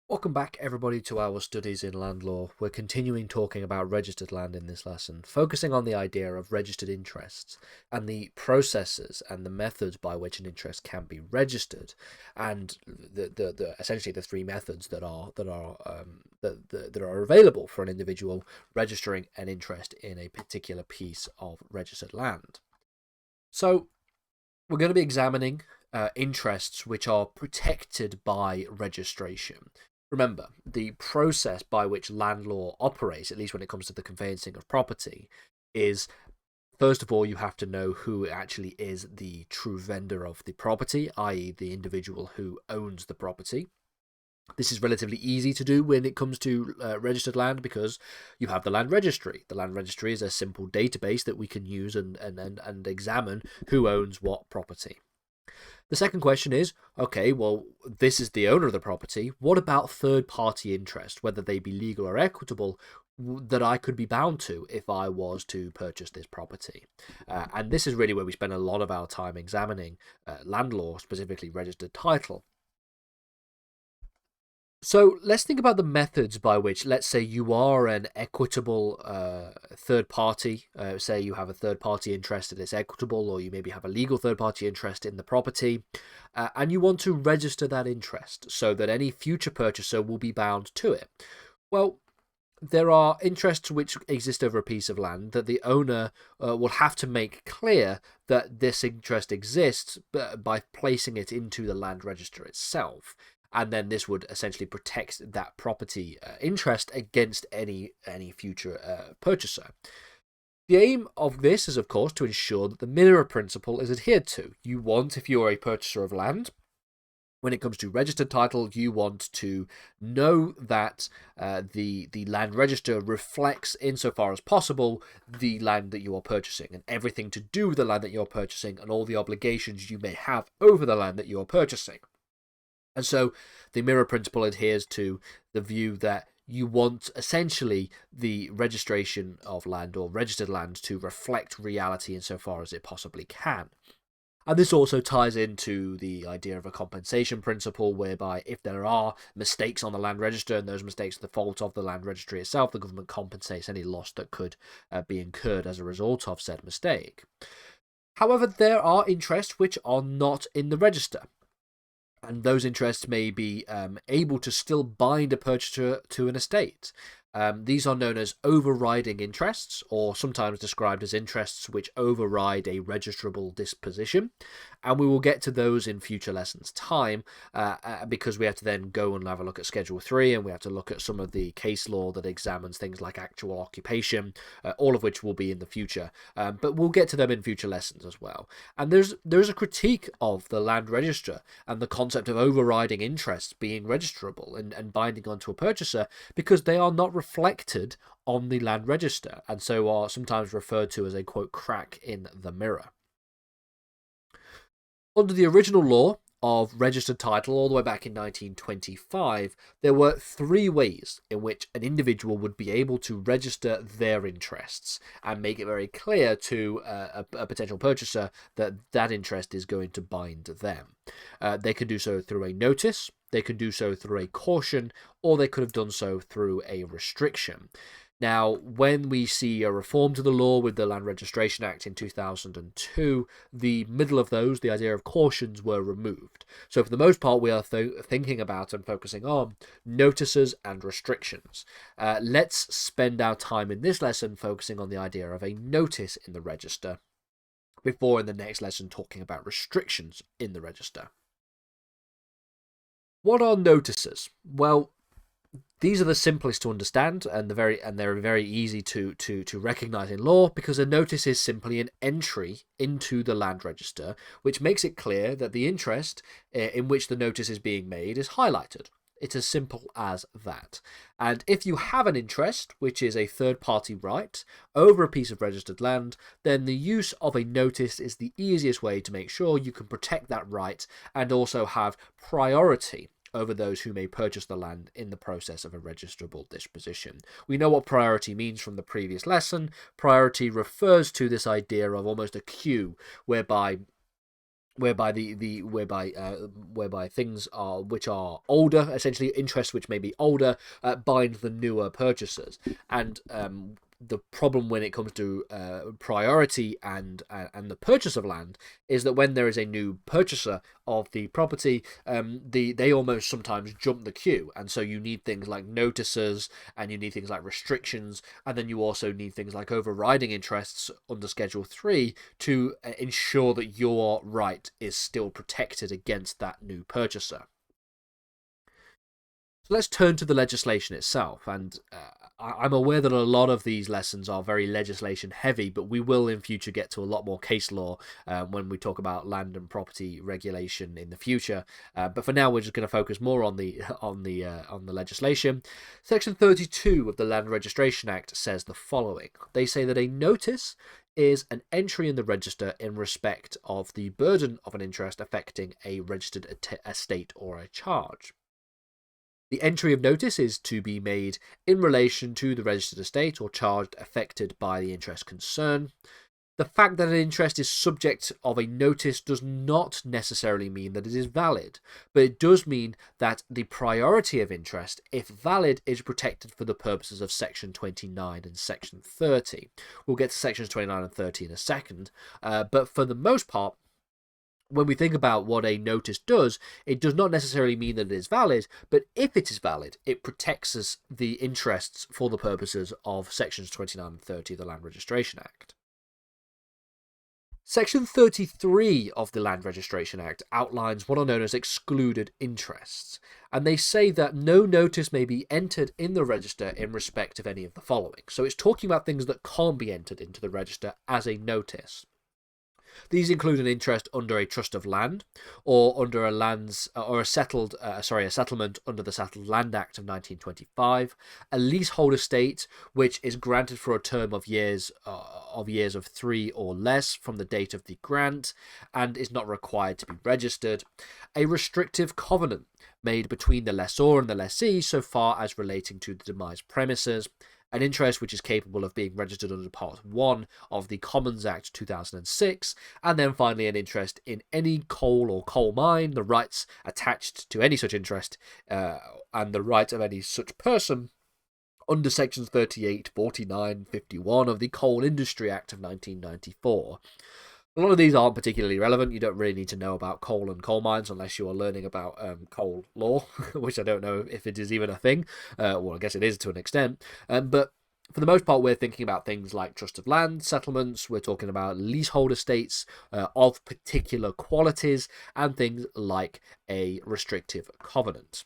Welcome back, everybody, to our studies in land law. We're continuing talking about registered land in this lesson, focusing on the idea of registered interests and the processes and the methods by which an interest can be registered, and essentially the three methods that are available for an individual registering an interest in a particular piece of registered land. So we're going to be examining interests which are protected by registration. Remember, the process by which land law operates, at least when it comes to the conveyancing of property, is first of all, you have to know who actually is the true vendor of the property, i.e., the individual who owns the property. This is relatively easy to do when it comes to registered land because you have the land registry. The land registry is a simple database that we can use and examine who owns what property. The second question is, okay, well, this is the owner of the property. What about third-party interest, whether they be legal or equitable, that I could be bound to if I was to purchase this property? And this is really where we spend a lot of our time examining land law, specifically registered title. So let's think about the methods by which, let's say you are an equitable third party, say you have a third party interest that is equitable, or you maybe have a legal third party interest in the property, and you want to register that interest so that any future purchaser will be bound to it. Well, there are interests which exist over a piece of land that the owner will have to make clear that this interest exists by placing it into the land register itself. And then this would essentially protect that property interest against any future purchaser. The aim of this is, of course, to ensure that the mirror principle is adhered to. You want, if you're a purchaser of land, when it comes to registered title, you want to know that the land register reflects, insofar as possible, the land that you are purchasing and everything to do with the land that you're purchasing and all the obligations you may have over the land that you're purchasing. And so the mirror principle adheres to the view that you want essentially the registration of land or registered land to reflect reality insofar as it possibly can. And this also ties into the idea of a compensation principle, whereby if there are mistakes on the land register and those mistakes are the fault of the land registry itself, the government compensates any loss that could be incurred as a result of said mistake. However, there are interests which are not in the register, and those interests may be able to still bind a purchaser to an estate. These are known as overriding interests, or sometimes described as interests which override a registrable disposition. And we will get to those in future lessons' time, because we have to then go and have a look at Schedule 3, and we have to look at some of the case law that examines things like actual occupation, all of which will be in the future. But we'll get to them in future lessons as well. And there's a critique of the land register and the concept of overriding interests being registrable and binding onto a purchaser, because they are not reflected on the land register, and so are sometimes referred to as a, quote, crack in the mirror. Under the original law of registered title, all the way back in 1925, there were three ways in which an individual would be able to register their interests and make it very clear to a potential purchaser that that interest is going to bind them. They could do so through a notice, they could do so through a caution, or they could have done so through a restriction. Now, when we see a reform to the law with the Land Registration Act in 2002, the middle of those, the idea of cautions, were removed. So for the most part, we are thinking about and focusing on notices and restrictions. Let's spend our time in this lesson focusing on the idea of a notice in the register, before in the next lesson talking about restrictions in the register. What are notices? Well, these are the simplest to understand, and they're very easy to recognize in law, because a notice is simply an entry into the land register which makes it clear that the interest in which the notice is being made is highlighted. It's as simple as that. And if you have an interest, which is a third-party right, over a piece of registered land, then the use of a notice is the easiest way to make sure you can protect that right and also have priority over those who may purchase the land in the process of a registrable disposition. We know what priority means from the previous lesson. Priority refers to this idea of almost a queue, whereby whereby whereby things are which are older, essentially interests which may be older, bind the newer purchasers. And the problem when it comes to priority and the purchase of land is that when there is a new purchaser of the property, they almost sometimes jump the queue, and so you need things like notices, and you need things like restrictions, and then you also need things like overriding interests under Schedule 3 to ensure that your right is still protected against that new purchaser. So let's turn to the legislation itself, and I'm aware that a lot of these lessons are very legislation heavy, but we will in future get to a lot more case law when we talk about land and property regulation in the future. But for now, we're just going to focus more on the legislation. Section 32 of the Land Registration Act says the following. They say that a notice is an entry in the register in respect of the burden of an interest affecting a registered estate or a charge. The entry of notice is to be made in relation to the registered estate or charge affected by the interest concerned. The fact that an interest is subject of a notice does not necessarily mean that it is valid, but it does mean that the priority of interest, if valid, is protected for the purposes of Section 29 and Section 30. We'll get to Sections 29 and 30 in a second, but for the most part, when we think about what a notice does, it does not necessarily mean that it is valid, but if it is valid, it protects us the interests for the purposes of Sections 29 and 30 of the Land Registration Act. Section 33 of the Land Registration Act outlines what are known as excluded interests, and they say that no notice may be entered in the register in respect of any of the following. So it's talking about things that can't be entered into the register as a notice. These include an interest under a trust of land, or under a settlement under the Settled Land Act of 1925, a leasehold estate which is granted for a term of years of 3 or less from the date of the grant and is not required to be registered, a restrictive covenant made between the lessor and the lessee so far as relating to the demised premises, an interest which is capable of being registered under Part 1 of the Commons Act 2006, and then finally an interest in any coal or coal mine, the rights attached to any such interest, and the right of any such person under Sections 38, 49, 51 of the Coal Industry Act of 1994. A lot of these aren't particularly relevant. You don't really need to know about coal and coal mines unless you are learning about coal law, which I don't know if it is even a thing. Well, I guess it is to an extent. But for the most part, we're thinking about things like trust of land, settlements. We're talking about leasehold estates of particular qualities and things like a restrictive covenant.